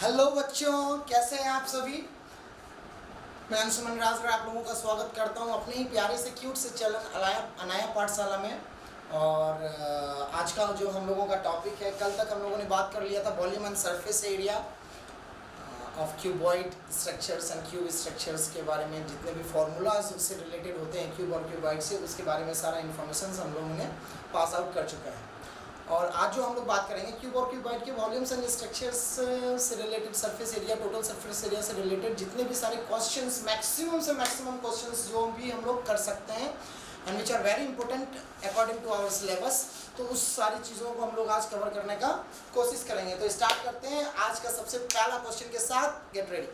Hello बच्चों, कैसे हैं आप सभी। मैं अंशुमन राजगढ़ आप लोगों का स्वागत करता हूं अपने ही प्यारे से क्यूट से चैनल अनाया पाठशाला में। और आज का जो हम लोगों का टॉपिक है, कल तक हम लोगों ने बात कर लिया था volume and surface area of cuboid structures and cube structures के बारे में। जितने भी फार्मूलाज उससे रिलेटेड होते हैं क्यूब और क्यूबॉइड से, उसके बारे में सारा इन्फॉर्मेशन हम लोगों ने पास आउट कर चुका है। और आज जो हम लोग बात करेंगे क्यूब और क्यूबॉइड के वॉल्यूम्स एंड स्ट्रक्चर्स से related, surface area, total surface area से रिलेटेड जितने भी सारे क्वेश्चंस, मैक्सिमम से मैक्सिमम क्वेश्चंस जो भी हम लोग कर सकते हैं and which are very important according to our syllabus, तो उस सारी चीज़ों को हम लोग आज कवर करने का कोशिश करेंगे। तो स्टार्ट करते हैं आज का सबसे पहला क्वेश्चन के साथ। Get ready.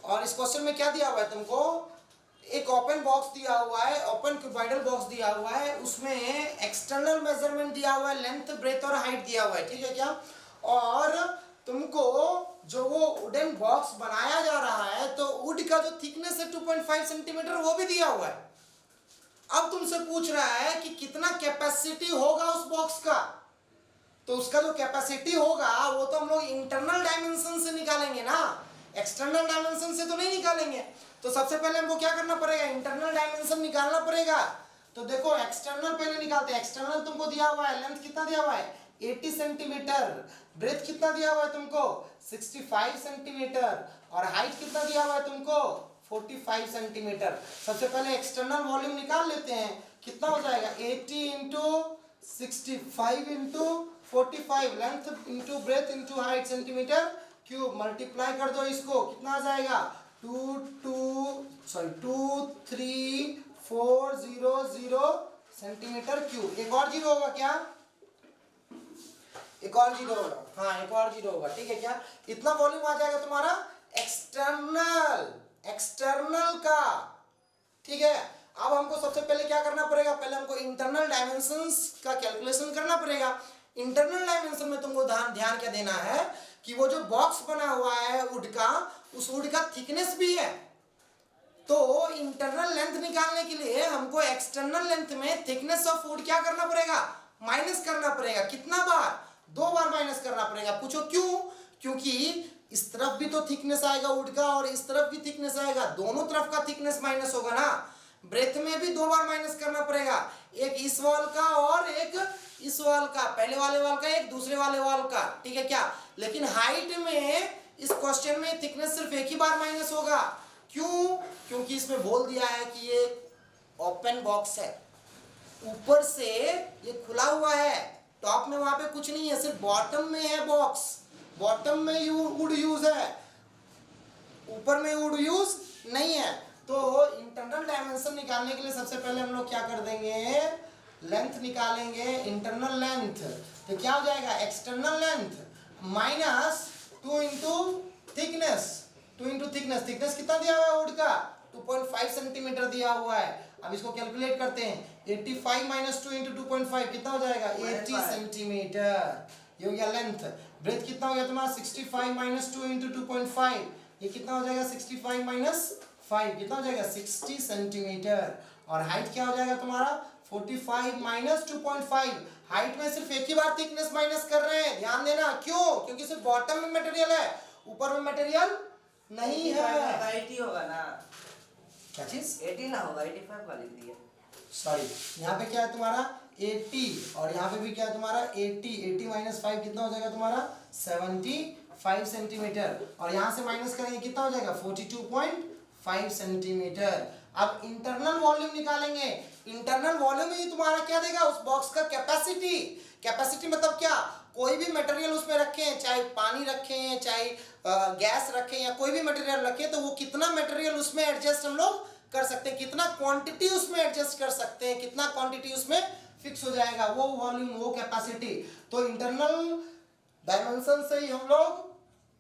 और इस क्वेश्चन में क्या दिया हुआ है तुमको, एक ओपन बॉक्स दिया हुआ है, ओपन क्यूबॉइडल बॉक्स दिया हुआ है, उसमें एक्सटर्नल मेजरमेंट दिया हुआ है, लेंथ, ब्रेथ और हाइट दिया हुआ है, ठीक है क्या। और तुमको जो वो वुडन बॉक्स बनाया जा रहा है, तो वुड का जो थिकनेस है 2.5 सेंटीमीटर वो भी दिया हुआ है। अब तुमसे पूछ रहा है कि कितना कैपेसिटी होगा उस बॉक्स का। तो उसका जो कैपेसिटी होगा वो तो हम लोग इंटरनल डायमेंशन से निकालेंगे ना, एक्सटर्नल डायमेंशन से तो नहीं निकालेंगे। तो सबसे पहले हमको क्या करना पड़ेगा, इंटरनल डायमेंशन निकालना पड़ेगा। तो देखो एक्सटर्नल पहले निकालते हैं। एक्सटर्नल तुमको दिया हुआ है, लेंथ कितना दिया हुआ है 80 सेंटीमीटर, ब्रेथ कितना दिया हुआ है तुमको 65 सेंटीमीटर, और हाइट कितना दिया हुआ है तुमको 45 सेंटीमीटर। सबसे पहले एक्सटर्नल वॉल्यूम निकाल लेते हैं, कितना हो जाएगा 80 into 65 into 45, length into breadth into height centimetre cube, multiply कर दो इसको, कितना आ जाएगा 23400 सेंटीमीटर क्यूब। एक और जीरो होगा क्या, एक और जीरो होगा, हाँ एक और जीरो होगा, ठीक है क्या। इतना वॉल्यूम आ जाएगा तुम्हारा एक्सटर्नल का, ठीक है। अब हमको सबसे पहले क्या करना पड़ेगा, पहले हमको इंटरनल डायमेंशंस का कैलकुलेशन करना पड़ेगा। इंटरनल डायमेंशन में तुमको ध्यान क्या देना है कि वो जो बॉक्स बना हुआ है वुड का, उस वुड का थिकनेस भी है। तो इंटरनल लेंथ निकालने के लिए हमको एक्सटर्नल लेंथ में थिकनेस ऑफ वुड क्या करना पड़ेगा, माइनस करना पड़ेगा। कितना बार, 2 बार माइनस करना पड़ेगा। पूछो क्यों, क्योंकि इस तरफ भी तो थिकनेस आएगा वुड का और इस तरफ भी थिकनेस आएगा, दोनों तरफ का थिकनेस माइनस होगा ना। ब्रेथ में भी 2 बार माइनस करना पड़ेगा, एक इस वॉल का और एक इस वॉल का, पहले वाले वॉल का एक, दूसरे वाले वॉल का, ठीक है क्या। लेकिन हाइट में इस क्वेश्चन में थिकनेस सिर्फ एक ही बार माइनस होगा। क्यों, क्योंकि इसमें बोल दिया है कि ये ओपन बॉक्स है, ऊपर से ये खुला हुआ है, टॉप में वहां पे कुछ नहीं है, सिर्फ बॉटम में है बॉक्स, बॉटम में वुड यूज है, ऊपर में वुड यूज नहीं है। तो इंटरनल डायमेंशन निकालने के लिए सबसे पहले हम लोग क्या कर देंगे, लेंथ निकालेंगे, इंटरनल लेंथ। तो क्या हो जाएगा external length minus 2 into thickness, 2 into thickness. Thickness कितना दिया हुआ है वुड का 2.5 सेंटीमीटर दिया हुआ है। अब इसको कैलकुलेट करते हैं, 85 माइनस 2 इंटू 2.5 कितना हो जाएगा 80 सेंटीमीटर, ये हो गया लेंथ। ब्रेथ कितना हो गया तुम्हारा 65 माइनस 2 इंटू 2.5, ये कितना हो जाएगा 65 माइनस 5, कितना हो जाएगा 60 सेंटीमीटर। और हाइट क्या हो जाएगा तुम्हारा 45 माइनस 2.5। हाइट में सिर्फ एक ही बार थिकनेस माइनस कर रहे हैं, ध्यान देना। क्यों, क्योंकि सिर्फ बॉटम में मटेरियल है, ऊपर में मटेरियल नहीं है। 80 होगा ना, क्या चीज 80 ना होगा, 85 वाली दी है। सॉरी, यहाँ पे क्या है तुम्हारा 80 और यहाँ पे भी क्या है तुम्हारा 80 माइनस 5 कितना हो जाएगा तुम्हारा 75 सेंटीमीटर। और यहाँ से माइनस करेंगे कितना हो जाएगा 42.5 सेंटीमीटर। अब इंटरनल वॉल्यूम निकालेंगे। इंटरनल वॉल्यूम ही तुम्हारा क्या देगा, उस बॉक्स का कैपेसिटी। कैपेसिटी मतलब क्या, कोई भी मटेरियल उसमें रखें, चाहे पानी रखें, चाहे गैस रखें या कोई भी मटेरियल रखें, तो वो कितना मटेरियल उसमें एडजस्ट हम लोग कर सकते हैं, कितना क्वांटिटी उसमें एडजस्ट कर सकते हैं, कितना क्वांटिटी उसमें फिक्स हो जाएगा, वो वॉल्यूम, वो कैपेसिटी। तो इंटरनल डायमेंशन से ही हम लोग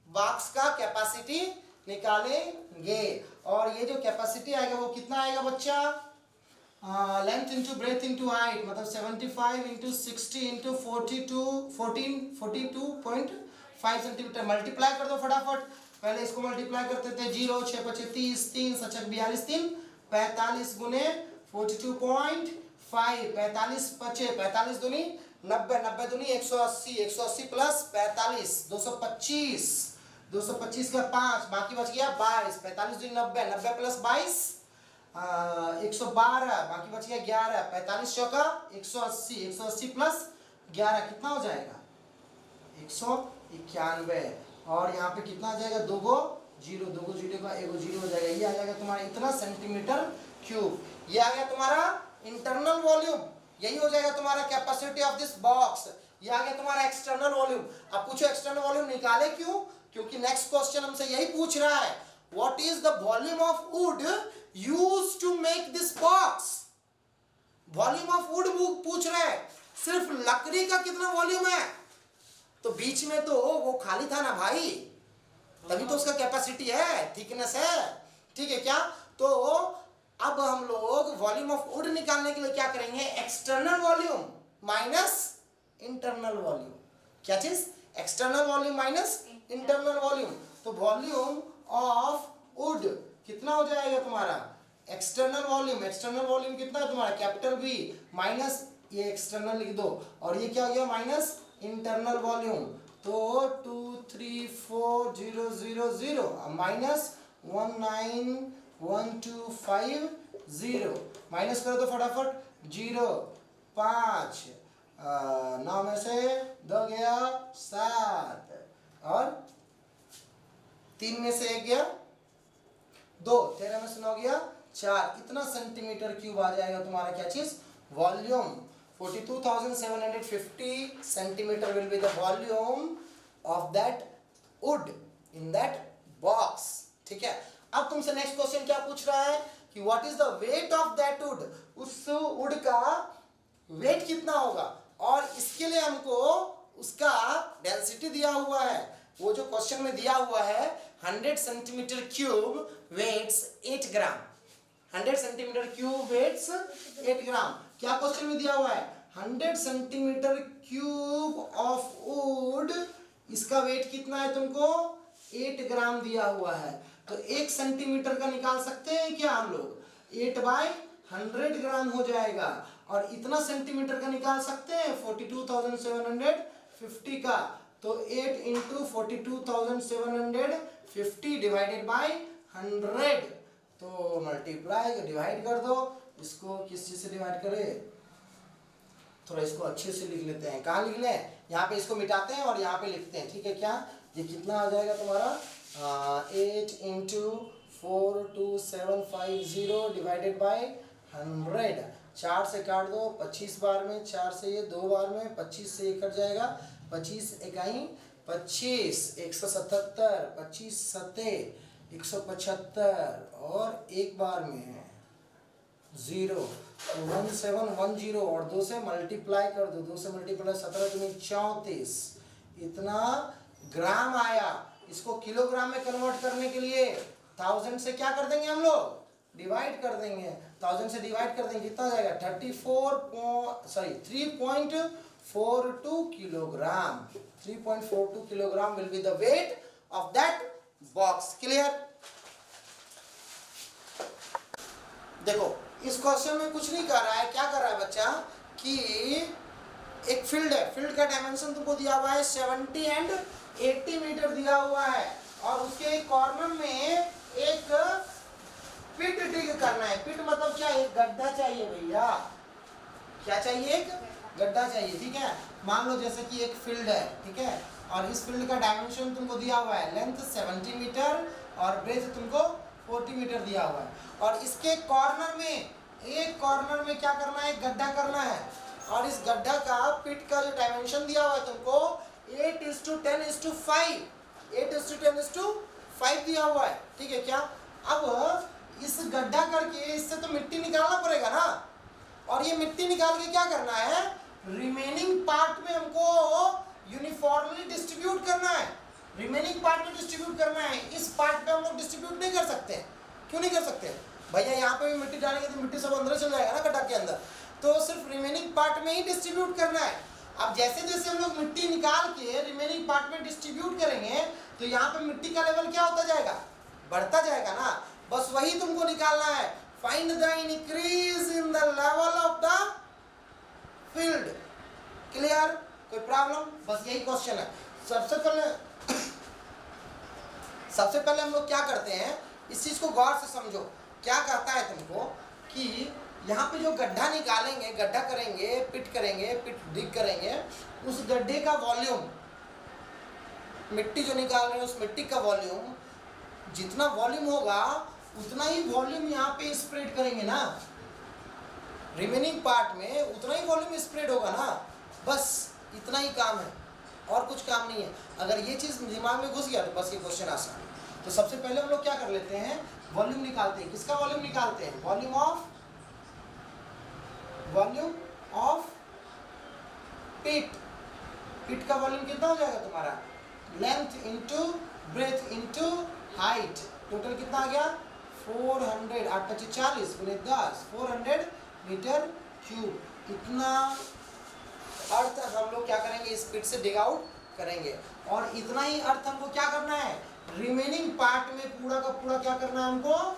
बॉक्स का कैपेसिटी निकालेंगे। और ये जो कैपेसिटी आएगा वो कितना आएगा बच्चा, length into breadth into height, मतलब 75 इंटू 60 इंटू 42.5 सेंटीमीटर। मल्टीप्लाई कर दो फटाफट, पहले इसको मल्टीप्लाई करते थे, 0 6 5 30 3 7 42 3 45 गुने 42.5, 45 5 45 दूनी 90, 90 दूनी 180, 180 प्लस 45 225 225 का 5, बाकी बच गया 22, 45 दूनी 90, 90 प्लस 22 112, बाकी बच गया 11, 45 चौका 180, 180 प्लस 11 कितना हो जाएगा 191, और यहाँ पे कितना आ जाएगा, दो गो जीरो का एगो जीरो हो जाएगा, ये आ जाएगा तुम्हारा इतना सेंटीमीटर क्यूब। ये आ गया तुम्हारा इंटरनल वॉल्यूम, यही हो जाएगा तुम्हारा कैपेसिटी ऑफ दिस बॉक्स। ये आ गया तुम्हारा एक्सटर्नल वॉल्यूम। अब पूछो एक्सटर्नल वॉल्यूम निकाले क्यों, क्योंकि नेक्स्ट क्वेश्चन हमसे यही पूछ रहा है, what is the volume of wood used to make this box. Volume of wood पूछ रहे हैं, सिर्फ लकड़ी का कितना वॉल्यूम है, तो बीच में तो वो खाली था ना भाई, तभी तो उसका कैपेसिटी है, थिकनेस है, ठीक है क्या। तो अब हम लोग वॉल्यूम ऑफ वुड निकालने के लिए क्या करेंगे, external volume minus internal volume. क्या चीज, external volume minus internal volume. तो वॉल्यूम ऑफ वुड कितना हो जाएगा तुम्हारा, एक्सटर्नल वॉल्यूम कितना है तुम्हारा, कैपिटल वी माइनस ये एक्सटर्नल लिख दो, और ये क्या हो गया माइनस इंटरनल वॉल्यूम। तो 234,000 माइनस 19,1250, माइनस करो तो फटाफट, 0 5 9 में से 2 गया 7, और 3 में से 1 गया 2, 13 में से 9 गया 4, इतना सेंटीमीटर क्यूब आ जाएगा तुम्हारा क्या चीज, volume. 42,750 centimeter will be the volume of that wood in that box, ठीक है। अब तुमसे नेक्स्ट क्वेश्चन क्या पूछ रहा है कि what is the weight of that would, उस वुड का वेट कितना होगा, और इसके लिए हमको उसका डेंसिटी दिया हुआ है, वो जो क्वेश्चन में दिया हुआ है 100 सेंटीमीटर क्यूब वेट्स 8 ग्राम, 100 सेंटीमीटर क्यूब वेट्स 8 ग्राम। क्या क्वेश्चन में दिया हुआ है, 100 सेंटीमीटर क्यूब ऑफ वुड, इसका वेट कितना है तुमको 8 ग्राम दिया हुआ है। तो 1 सेंटीमीटर का निकाल सकते हैं क्या हम लोग, 8/100 ग्राम हो जाएगा, और इतना सेंटीमीटर का निकाल सकते हैं 42,750 का, तो 8 इंटू 42,750 डिवाइडेड बाई 100, तो मल्टीप्लाई डिवाइड कर दो, इसको किस चीज से डिवाइड करें, थोड़ा इसको अच्छे से लिख लेते हैं, कहाँ लिख लें, यहाँ पे इसको मिटाते हैं और यहाँ पे लिखते हैं, ठीक है क्या। ये कितना आ जाएगा तुम्हारा 8 इंटू 42750 डिवाइडेड बाई 100, 4 से काट दो 25 बार में, 4 से ये 2 बार में, 25 से ये कट जाएगा, 25 इकाई 25, 177, 25 सत्ते 175, और एक बार में है 0, 1710, और 2 से मल्टीप्लाई कर दो, 2 से मल्टीप्लाई 17 दूनी 34, इतना ग्राम आया। इसको किलोग्राम में कन्वर्ट करने के लिए 1000 से क्या कर देंगे हम लोग, डिवाइड कर देंगे, 1000 से डिवाइड कर देंगे, कितना जाएगा 3.42 kilogram, 3.42 kilogram will be the weight of that box. Clear. देखो इस क्वेश्चन में कुछ नहीं कर रहा है, क्या कर रहा है बच्चा कि एक फील्ड है, फील्ड का डायमेंशन तुमको दिया हुआ है 70 एंड 80 मीटर दिया हुआ है, और उसके कॉर्नर में एक पिट डिग करना है। पिट मतलब क्या, एक गड्ढा चाहिए भैया, क्या चाहिए, एक गड्ढा चाहिए, ठीक है। मान लो जैसे कि एक फील्ड है, ठीक है, और इस फील्ड का डायमेंशन तुमको दिया हुआ है, लेंथ 70 मीटर और ब्रेथ तुमको 40 मीटर दिया हुआ है, और इसके कॉर्नर में, एक कॉर्नर में क्या करना है, एक गड्ढा करना है, और इस गड्ढा का पिट का जो डायमेंशन दिया हुआ है तुमको 8:10:5, 8:10:5 दिया हुआ है, ठीक है क्या। अब इस गड्ढा करके इससे तो मिट्टी निकालना पड़ेगा ना, और ये मिट्टी निकाल के क्या करना है, रिमेनिंग पार्ट में हमको यूनिफॉर्मली डिस्ट्रीब्यूट करना है, रिमेनिंग पार्ट में डिस्ट्रीब्यूट करना है। इस पार्ट पे हम लोग डिस्ट्रीब्यूट नहीं कर सकते, क्यों नहीं कर सकते भैया, यहाँ पे भी मिट्टी डालेंगे तो मिट्टी सब अंदर चल जाएगा ना गड्ढा के अंदर, तो सिर्फ रिमेनिंग पार्ट में ही डिस्ट्रीब्यूट करना है। अब जैसे जैसे हम लोग मिट्टी निकाल के रिमेनिंग पार्ट में डिस्ट्रीब्यूट करेंगे तो यहाँ पे मिट्टी का लेवल क्या होता जाएगा, बढ़ता जाएगा ना, बस वही तुमको निकालना है। Find the increase in the level of the field. Clear, कोई प्रॉब्लम, बस यही क्वेश्चन है। सबसे पहले सबसे पहले हम लोग क्या करते हैं, इस चीज को गौर से समझो। क्या कहता है तुमको कि यहाँ पे जो गड्ढा निकालेंगे, गड्ढा करेंगे, पिट डिग करेंगे, उस गड्ढे का वॉल्यूम, मिट्टी जो निकाल रहे हैं उस मिट्टी का वॉल्यूम, जितना वॉल्यूम होगा उतना ही वॉल्यूम यहाँ पे स्प्रेड करेंगे ना, रिमेनिंग पार्ट में उतना ही वॉल्यूम स्प्रेड होगा ना। बस इतना ही काम है, और कुछ काम नहीं है। अगर ये चीज़ दिमाग में घुस गया तो बस ये क्वेश्चन आसान है। तो सबसे पहले हम लोग क्या कर लेते हैं, वॉल्यूम निकालते हैं। किसका वॉल्यूम निकालते हैं? वॉल्यूम ऑफ पिट का वॉल्यूम कितना हो जाएगा तुम्हारा? Length into breadth into height, total कितना आ गया? 400, 8 × 40 × 10, 400 मीटर क्यूब। इतना अर्थ हम लोग क्या करेंगे, इस पिट से डिग आउट करेंगे। और इतना ही अर्थ हमको क्या करना है, रिमेनिंग पार्ट में पूरा का पूरा क्या करना है हमको,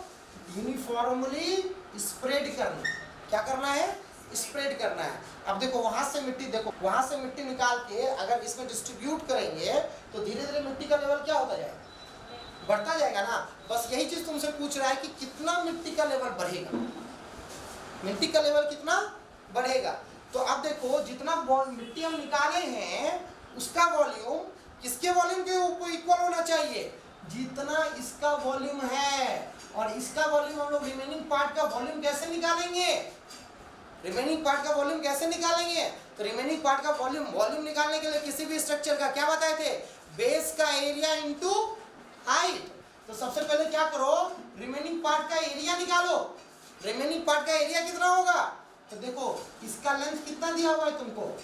यूनिफॉर्मली स्प्रेड करना। क्या करना है? स्प्रेड करना है। अब देखो वहां से मिट्टी, देखो वहां से मिट्टी निकाल के अगर इसमें डिस्ट्रीब्यूट करेंगे तो धीरे धीरे मिट्टी का लेवल क्या होता जाएगा, बढ़ता जाएगा ना। बस यही चीज तुमसे पूछ रहा है कि कितना मिट्टी का लेवल बढ़ेगा, मिट्टी का लेवल कितना बढ़ेगा। तो अब देखो जितना मिट्टी हम निकाले हैं उसका वॉल्यूम किसके वॉल्यूम के ऊपर इक्वल होना चाहिए, जितना इसका वॉल्यूम है। और इसका वॉल्यूम हम लोग रिमेनिंग पार्ट का वॉल्यूम कैसे निकालेंगे, रिमेनिंग पार्ट का वॉल्यूम कैसे निकालेंगे? तो रिमेनिंग पार्ट का वॉल्यूम निकालने के लिए किसी भी स्ट्रक्चर का क्या बताए थे, बेस का एरिया इनटू हाइट। तो सबसे पहले क्या करो, रिमेनिंग पार्ट का एरिया निकालो। रिमेनिंग पार्ट का एरिया कितना होगा? तो देखो इसका लेंथ कितना दिया हुआ है तुमको,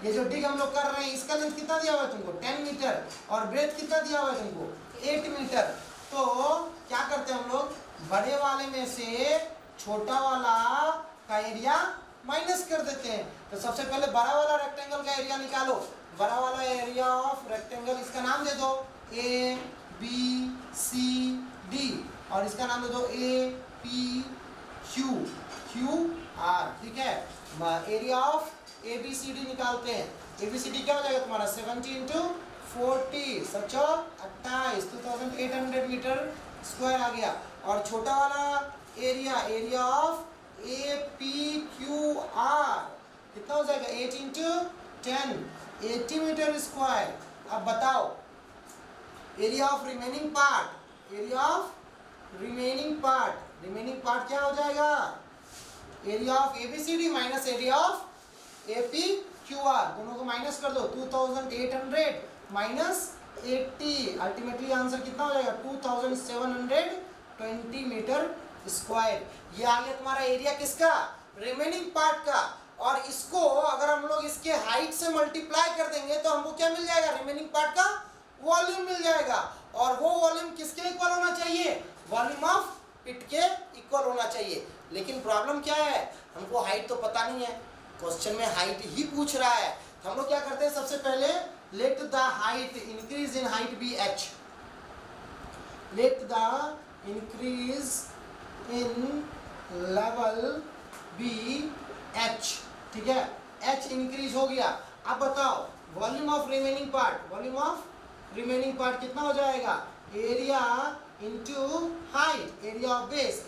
ये जो डिग हम लोग कर रहे हैं इसका लेंथ कितना दिया हुआ है तुमको, 10 मीटर, और ब्रेथ कितना दिया हुआ है तुमको, 8 मीटर। तो क्या करते हैं हम लोग, बड़े वाले में से छोटा वाला का एरिया माइनस कर देते हैं। तो सबसे पहले बड़ा वाला रेक्टेंगल का एरिया निकालो। बड़ा वाला एरिया ऑफ रेक्टेंगल, इसका नाम दे दो ए बी सी डी, और इसका नाम दे दो ए पी क्यू आर। ठीक है, area of A B C D निकालते हैं। ए बी सी डी क्या हो जाएगा तुम्हारा, 70 × 40 सचो 28, 2800 मीटर स्क्वायर आ गया। और छोटा वाला area of A P Q R कितना हो जाएगा, 8 × 10, 80 मीटर स्क्वायर। अब बताओ area of remaining part, area of remaining part क्या हो जाएगा, area of ABCD minus area of AP Q R, दोनों को माइनस कर दो। 2800 माइनस 80, अल्टीमेटली आंसर कितना हो जाएगा, 2720 मीटर स्क्वायर। ये आ गया तुम्हारा एरिया किसका, रिमेनिंग पार्ट का। और इसको अगर हम लोग इसके हाइट से मल्टीप्लाई कर देंगे तो हमको क्या मिल जाएगा, रिमेनिंग पार्ट का वॉल्यूम मिल जाएगा। और वो वॉल्यूम किसके इक्वल होना चाहिए, वॉल्यूम ऑफ पिट के इक्वल होना चाहिए। लेकिन प्रॉब्लम क्या है, हमको हाइट तो पता नहीं है, क्वेश्चन में हाइट ही पूछ रहा है। तो हम लोग क्या करते हैं, सबसे पहले let the height increase in height be h, let the increase in level be h. ठीक है, एच इंक्रीज हो गया। अब बताओ volume of remaining part, volume of remaining part कितना हो जाएगा, area into height, area of base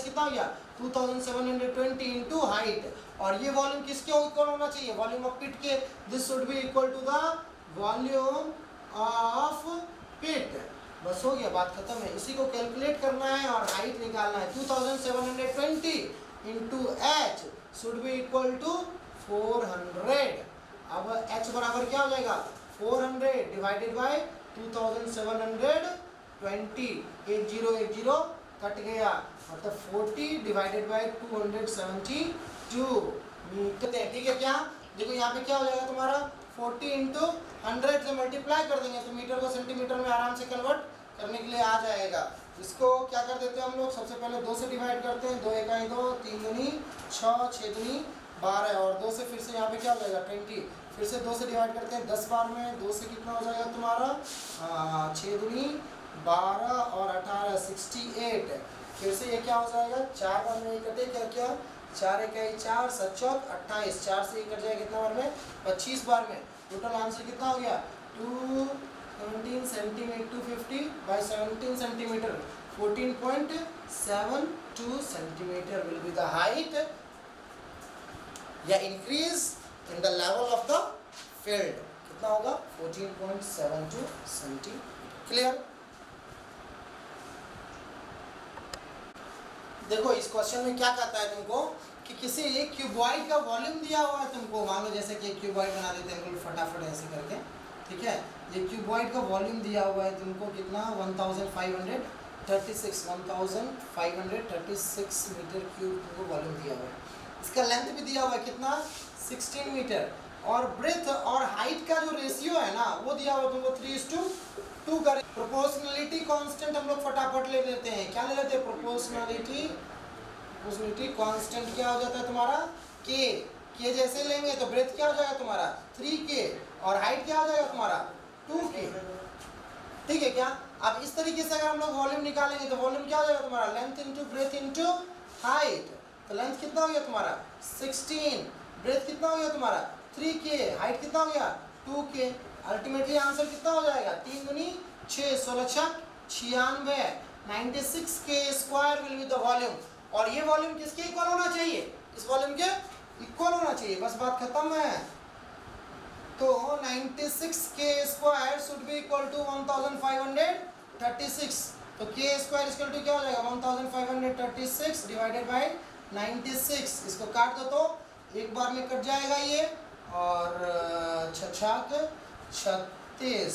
कितना हो गया, 2720 इंटू हाइट। और ये वॉल्यूम किसके इक्वल होना चाहिए, वॉल्यूम ऑफ पिट के। This should be equal to the volume of pit. बस हो गया, बात खत्म है। इसी को कैलकुलेट करना है और हाइट निकालना है। 2720 into h should be equal to 400। अब h बराबर क्या हो जाएगा, 400 डिवाइडेड बाय 2720, 80 कट गया, मतलब 40 डिवाइडेड बाय 272 मीटर। ठीक है, क्या देखो यहाँ पे क्या हो जाएगा तुम्हारा, 40 इंटू 100 से मल्टीप्लाई कर देंगे तो मीटर को सेंटीमीटर में आराम से कन्वर्ट करने के लिए आ जाएगा। इसको क्या कर देते हैं हम लोग, सबसे पहले 2 से डिवाइड करते हैं, 2 एकाई 2, 3 दूनी 6, 6 दूनी 12, और 2 से फिर से यहाँ पे क्या हो जाएगा 20, फिर से 2 से डिवाइड करते हैं 10 बार में, 2 से कितना हो जाएगा तुम्हारा 6 दूनी 12 और 18 68, फिर से ये क्या हो जाएगा 4 बार में ये कटे, क्या क्या 4 इकाई 4, 7 चौक 28, 4 से ये कट जाएगा कितना बार में 25 बार में। टोटल आंसर कितना हो गया 217 centimetre 250 by 17 centimetre 14.72 centimetre will be the height या increase in the level of the field. कितना होगा 14.72 सेंटीमीटर. क्लियर? देखो इस क्वेश्चन में क्या कहता है तुमको कि किसी एक क्यूबॉइड का वॉल्यूम दिया हुआ है तुमको. मान लो जैसे कि एक क्यूबॉइड बना देते हैं बिल्कुल फटाफट ऐसे करके. ठीक है, ये क्यूबॉइड का वॉल्यूम दिया हुआ है तुमको कितना 1536 मीटर क्यूब तुमको वॉल्यूम दिया हुआ है. इसका लेंथ भी दिया हुआ है कितना 16 मीटर. और ब्रेथ और हाइट का जो रेशियो है ना वो दिया हुआ है तुमको 3:2 का. प्रोपोर्शनलिटी कांस्टेंट हम लोग फटाफट ले लेते हैं. क्या ले लेते हैं? प्रोपोर्शनलिटी कांस्टेंट क्या हो जाता है तुम्हारा के जैसे लेंगे तो ब्रेथ क्या हो जाएगा तुम्हारा 3k और हाइट क्या हो जाएगा तुम्हारा 2k. ठीक है क्या? अब इस तरीके से अगर हम लोग वॉल्यूम निकालेंगे तो वॉल्यूम क्या हो जाएगा तुम्हारा length into breadth into height. तो लेंथ कितना हो गया तुम्हारा 16, ब्रेथ कितना हो गया तुम्हारा 3k, हाइट कितना हो गया 2k. अल्टीमेटली आंसर कितना हो जाएगा 3 दूनी 6 16 96 96k square will be the volume. और ये वॉल्यूम किसके इक्वल होना चाहिए? इस वॉल्यूम के इक्वल होना चाहिए. बस बात खत्म है. तो 96k square should be equal to 1536. तो k स्क्वायर इक्वल टू क्या हो जाएगा 1536 डिवाइडेड बाय 96. इसको काट दो तो एक बार में कट जाएगा ये. और 6 36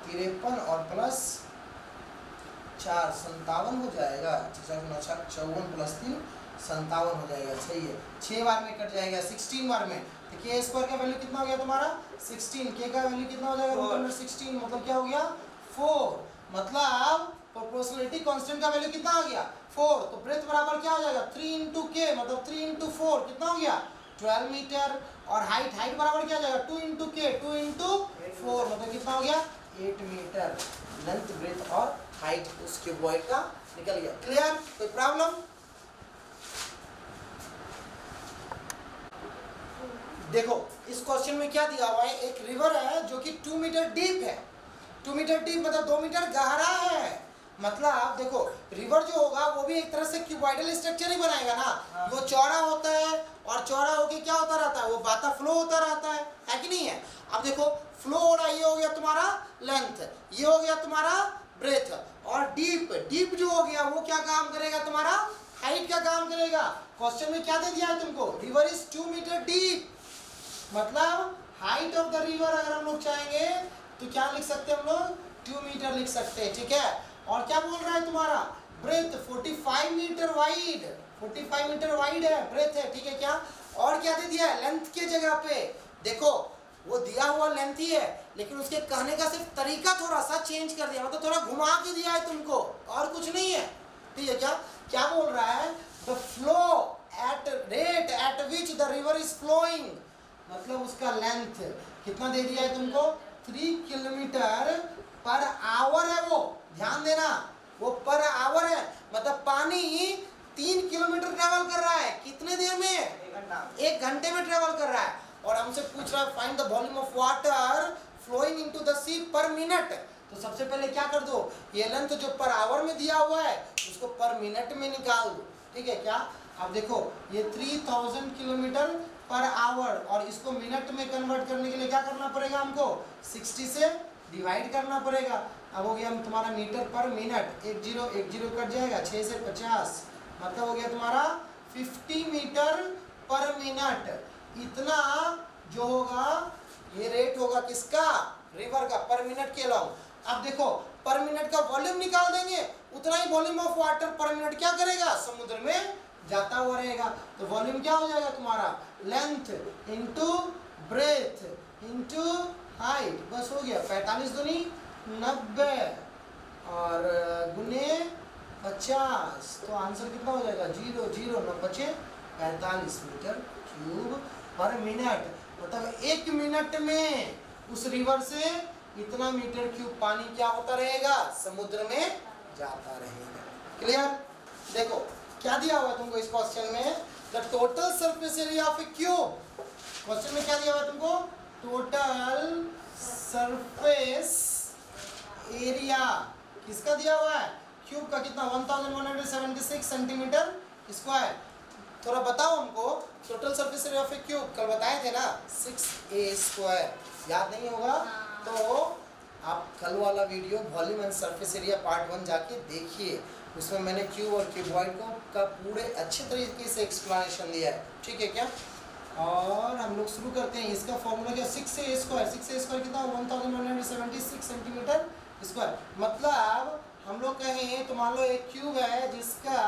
53 और प्लस 4 57 हो जाएगा. 54 प्लस 3 57 हो जाएगा. सही है. 6 बार में कट जाएगा 16 बार में. तो के स्क्वायर का वैल्यू कितना हो गया तुम्हारा 16. के का वैल्यू कितना हो जाएगा 16 मतलब क्या हो गया 4. मतलब प्रोपोर्शनलिटी कांस्टेंट का वैल्यू कितना हो गया 4. तो ब्रेथ बराबर क्या हो जाएगा 3 into k मतलब 3 into 4 कितना हो गया 12 मीटर. और हाइट बराबर क्या हो जाएगा 2 into k 2 into 4 मतलब कितना हो गया 8 मीटर. लेंथ ब्रेथ और हाइट उस क्यूबॉइड का निकल गया. क्लियर? कोई प्रॉब्लम? देखो इस क्वेश्चन में क्या दिया हुआ है. एक रिवर है जो कि 2 मीटर डीप है. 2 मीटर डीप मतलब 2 मीटर गहरा है. मतलब देखो रिवर जो होगा वो भी एक तरह से क्यूबॉइडल स्ट्रक्चर ही बनाएगा ना. वो चौड़ा होता है और चौड़ा होके क्या होता रहता है वो बाता फ्लो होता रहता है कि नहीं है. अब देखो फ्लो हो रहा है. ये हो गया तुम्हारा लेंथ, ये हो गया तुम्हारा ब्रेथ. और डीप जो हो गया वो क्या काम करेगा तुम्हारा हाइट का काम करेगा. क्वेश्चन में क्या दे दिया है तुमको रिवर इज 2 मीटर डीप. मतलब हाइट ऑफ द रिवर अगर हम लोग चाहेंगे तो क्या लिख सकते हैं हम लोग 2 मीटर लिख सकते हैं. ठीक है. और क्या बोल रहा है तुम्हारा breadth 45 metre wide. 45 metre wide है ब्रेथ है. ठीक है क्या? और क्या दे दिया है लेंथ के जगह पे. देखो वो दिया हुआ लेंथ ही है लेकिन उसके कहने का सिर्फ तरीका थोड़ा सा चेंज कर दिया. मतलब थोड़ा घुमा के दिया है तुमको और कुछ नहीं है. ठीक है क्या? क्या बोल रहा है the flow at rate at which the river is flowing. मतलब उसका लेंथ कितना दे दिया है तुमको 3 किलोमीटर पर आवर है. वो ध्यान देना वो पर आवर है. मतलब पानी 3 किलोमीटर ट्रेवल कर रहा है. कितने देर में 1 घंटे में ट्रेवल कर रहा है. और हमसे पूछ रहा है find the volume of water flowing into the sea per minute. तो सबसे पहले क्या कर दो ये लेंथ जो पर आवर में दिया हुआ है उसको पर मिनट में निकाल दो. ठीक है क्या? अब देखो ये 3000 किलोमीटर पर आवर और इसको मिनट में कन्वर्ट करने के लिए क्या करना पड़ेगा हमको 60 से डिवाइड करना पड़ेगा. अब हो गया हम तुम्हारा मीटर पर मिनट. 1 0 कट जाएगा 6 से 50 मतलब हो गया तुम्हारा 50 मीटर पर मिनट. इतना जो होगा ये रेट होगा किसका रिवर का पर मिनट के अलावा. अब देखो पर मिनट का वॉल्यूम निकाल देंगे उतना ही volume of water per minute क्या करेगा समुद्र में जाता हुआ रहेगा. तो वॉल्यूम क्या हो जाएगा तुम्हारा length into breadth into height. बस हो गया 45 दूनी 90 और गुने 50. तो आंसर कितना हो जाएगा 0 0 9 बचे 45 मीटर क्यूब पर मिनट. मतलब 1 मिनट में उस रिवर से इतना मीटर क्यूब पानी क्या होता रहेगा समुद्र में जाता रहेगा. क्लियर? देखो क्या दिया हुआ तुमको इस क्वेश्चन में the total surface area of A cube. Question में क्या दिया हुआ तुमको टोटल सरफेस किसका दिया हुआ है? क्यूब का कितना 1176 सेंटीमीटर स्क्वायर। थोड़ा बताओ हमको total surface area of A cube, कल बताए थे ना 6a²। याद नहीं होगा तो आप कल वाला video volume and surface area part 1 जाके देखिए, उसमें मैंने क्यूब और क्यूबॉइड को का पूरे अच्छे तरीके से एक्सप्लेनेशन दिया है, ठीक है क्या? और हम लोग शुरू करते हैं। इसका फॉर्मूला क्या? 6a² कितना 1176 सेंटीमीटर स्क्वायर। मतलब हम लोग कहें तो मान लो एक क्यूब है जिसका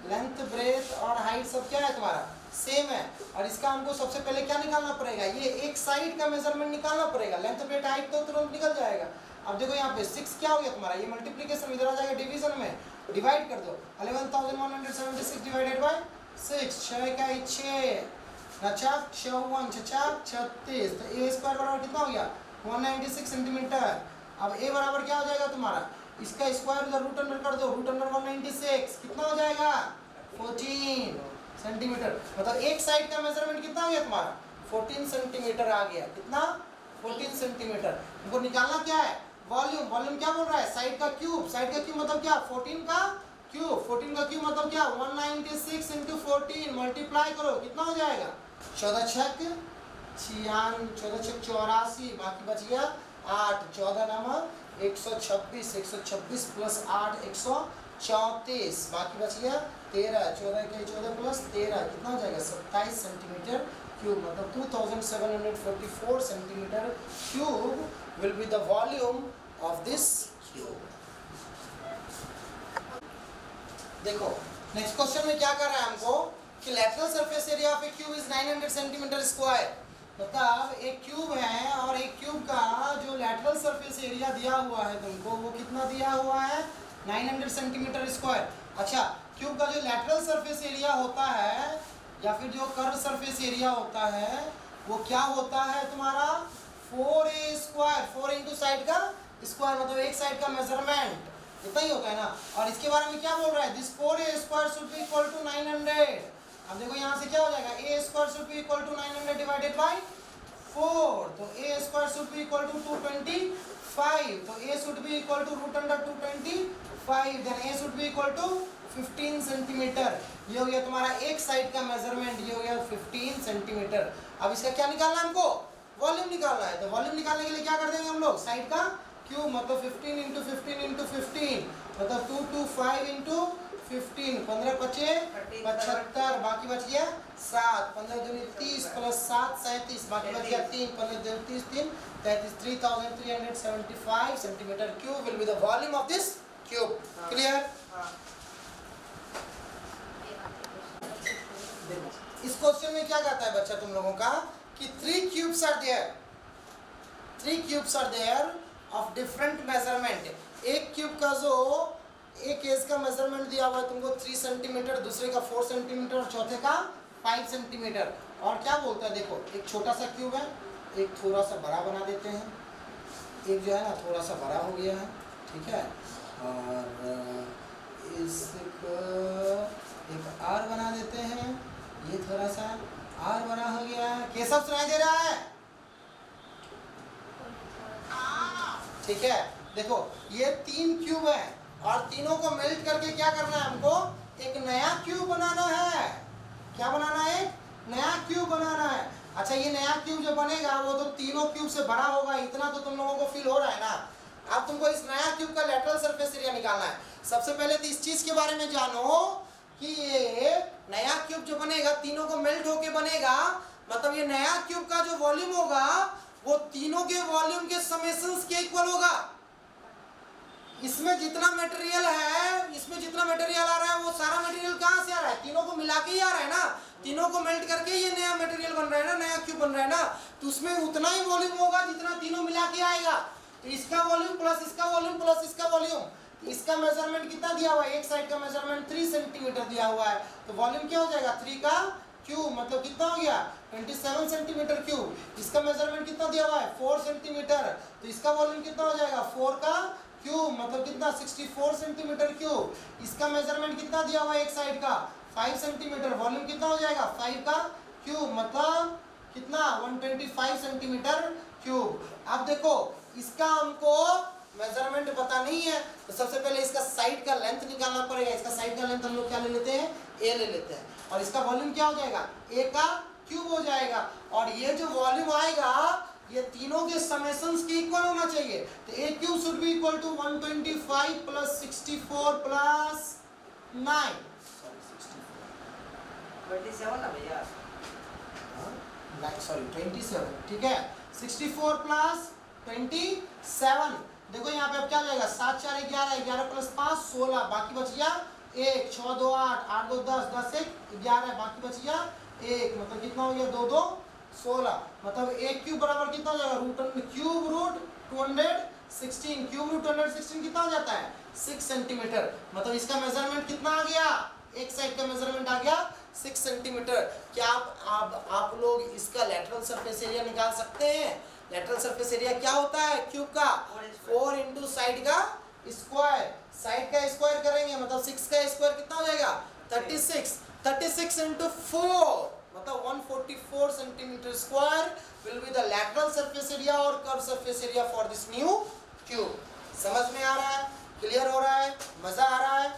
लेंथ ब्रेथ और हाइट सब क्या है तुम्हारा सेम है, और इसका हमको सबसे पहले क्या निकालना पड़ेगा? ये एक साइड का मेजरमेंट निकालना पड़ेगा। लेंथ ब्रेथ हाइट तो तुरंत निकल जाएगा। अब देखो यहाँ पे 6 क्या हो गया तुम्हारा, ये मल्टीप्लिकेशन इधर आ जाएगा, डिवीजन में डिवाइड कर दो। 11,176 डिवाइडेड बाय 6, 6 का 6 नचाक 54 छचाक 36, तो a स्क्वायर बराबर कितना हो गया 196 सेंटीमीटर। अब a बराबर क्या हो जाएगा तुम्हारा, इसका स्क्वायर उधर रूट अंडर कर दो, रूट अंडर 196 कितना हो जाएगा 14 सेंटीमीटर। मतलब एक साइड का मेजरमेंट कितना हो गया तुम्हारा 14 सेंटीमीटर आ गया। कितना 14 सेंटीमीटर। हमको निकालना क्या है वॉल्यूम। वॉल्यूम क्या बोल रहा है साइड का क्यूब। साइड का क्यूब मतलब क्या 14 का क्यूब। 14 का क्यूब मतलब क्या 196 इंटू 14 मल्टीप्लाई करो कितना हो जाएगा 14 छक 84, बाकी बच गया 8, 14 नंबर 126 प्लस 8 134, बाकी बच गया 13, 14 के 14 प्लस 13 कितना हो जाएगा 27 सेंटीमीटर क्यूब। मतलब 2744 centimetre cube will be the volume of this cube। देखो नेक्स्ट क्वेश्चन में क्या कर रहा है हमको कि lateral surface area of a cube is 900 centimetre square. मतलब एक क्यूब है और एक क्यूब का जो लैटरल सरफेस एरिया दिया हुआ है तुमको वो कितना दिया हुआ है 900 सेंटीमीटर स्क्वायर। अच्छा क्यूब का जो लैटरल सरफेस एरिया होता है या फिर जो कर्व सरफेस एरिया होता है वो क्या होता है तुम्हारा 4a², 4 इंटू साइड का स्क्वायर, मतलब एक साइड का मेजरमेंट इतना ही होता है ना। और इसके बारे में क्या बोल रहा है this 4a² should be equal to 900। अब देखो यहाँ से क्या हो जाएगा a² should be equal to 900 divided by 4, तो a² should be equal to 225, तो a should be equal to root under 225, then a should be equal to 15 centimetre. ये हो गया तुम्हारा एक साइड का मेजरमेंट, ये हो गया 15 सेंटीमीटर। अब इसका क्या निकालना है हमको वॉल्यूम निकालना है। तो वॉल्यूम निकालने के लिए क्या कर देंगे हम लोग साइड का क्यूब, मतलब 15 इंटू 15 इंटू 15 मतलब 225 इंटू 15, 15 25 75, बाकी बच गया 7, 15 दूनी 30 प्लस 7 37, बाकी बच गया 3, 15 दूनी 30 3 33, 3375 centimetre cube will be the volume of this cube. Clear. इस क्वेश्चन में क्या कहता है बच्चा तुम लोगों का कि 3 cubes are there of different measurement. एक क्यूब का जो एक केस का मेजरमेंट दिया हुआ है तुमको 3 सेंटीमीटर, दूसरे का 4 सेंटीमीटर और चौथे का 5 सेंटीमीटर। और क्या बोलता है देखो एक छोटा सा क्यूब है, एक थोड़ा सा बड़ा बना देते हैं, एक जो है ना थोड़ा सा बड़ा हो गया है, ठीक है, और इसको एक आर बना देते हैं, ये थोड़ा सा आर बड़ा हो गया है। कैसा सुनाई दे रहा है ठीक है। देखो ये 3 क्यूब है और तीनों को मेल्ट करके क्या करना है हमको एक नया क्यूब बनाना है। क्या बनाना है एक नया क्यूब बनाना है। अच्छा ये नया क्यूब जो बनेगा वो तो तीनों क्यूब से बड़ा होगा, इतना तो तुम लोगों को फील हो रहा है ना। अब तुमको इस नया क्यूब का लेटरल सरफेस एरिया निकालना है। सबसे पहले तो इस चीज के बारे में जानो कि ये नया क्यूब जो बनेगा तीनों को मेल्ट होके बनेगा, मतलब ये नया क्यूब का जो वॉल्यूम होगा वो तीनों के वॉल्यूम के समेशंस के इक्वल होगा। इसमें जितना मटेरियल है, इसमें जितना मटेरियल आ रहा है वो सारा मटेरियल कहाँ से आ रहा है, तीनों को मिला के ही आ रहा है ना। तीनों को मेल्ट करके ये नया मटेरियल बन रहा है ना, नया क्यूब बन रहा है ना, तो उसमें उतना ही वॉल्यूम होगा जितना तीनों मिला के आएगा। तो इसका वॉल्यूम प्लस इसका वॉल्यूम प्लस इसका वॉल्यूम, इसका मेजरमेंट कितना दिया हुआ है, एक साइड का मेजरमेंट 3 सेंटीमीटर दिया हुआ है, तो वॉल्यूम क्या हो जाएगा 3 का क्यूब, मतलब कितना हो गया 27 सेंटीमीटर क्यूब। इसका मेजरमेंट कितना दिया हुआ है 4 सेंटीमीटर, तो इसका वॉल्यूम कितना हो जाएगा 4 का क्यूब, मतलब कितना 64 सेंटीमीटर क्यूब। इसका मेजरमेंट कितना दिया हुआ है एक साइड का 5 सेंटीमीटर, वॉल्यूम कितना हो जाएगा 5 का क्यूब, मतलब कितना 125 सेंटीमीटर क्यूब। अब देखो इसका हमको मेजरमेंट पता नहीं है तो सबसे पहले इसका साइड का लेंथ निकालना पड़ेगा। इसका साइड का लेंथ हम लोग क्या ले लेते हैं, a ले लेते हैं, और इसका वॉल्यूम क्या हो जाएगा, a का क्यूब हो जाएगा। और ये जो वॉल्यूम आएगा ये तीनों के समेशंस के इक्वल होना चाहिए। तो a cube should be equal to 125 plus 64 plus 9, sorry 27 ना भैया, 27, ठीक है। 64 प्लस 27, देखो यहाँ पे अब क्या हो जाएगा, 7 4 11, 11 प्लस 5 16, बाकी बच गया 1, 6 2 8, 8 2 10, 10 1 11, बाकी बच गया 1, मतलब कितना हो गया 2 2 16, मतलब a क्यूब बराबर कितना हो जाएगा, क्यूब रूट 216, क्यूब रूट 216 कितना हो जाता है 6 सेंटीमीटर। मतलब इसका मेजरमेंट कितना आ गया, एक साइड का मेजरमेंट आ गया 6 सेंटीमीटर। क्या आप लोग इसका लेटरल सरफेस एरिया निकाल सकते हैं। लेटरल सरफेस एरिया क्या होता है क्यूब का, 4 इंटू साइड का स्क्वायर, साइड का स्क्वायर करेंगे मतलब 6 का स्क्वायर कितना हो जाएगा 36, 36 इंटू 4 मतलब 144 centimetre square will be the lateral surface area और curve surface area for this new cube. समझ में आ रहा है, क्लियर हो रहा है, मजा आ रहा है।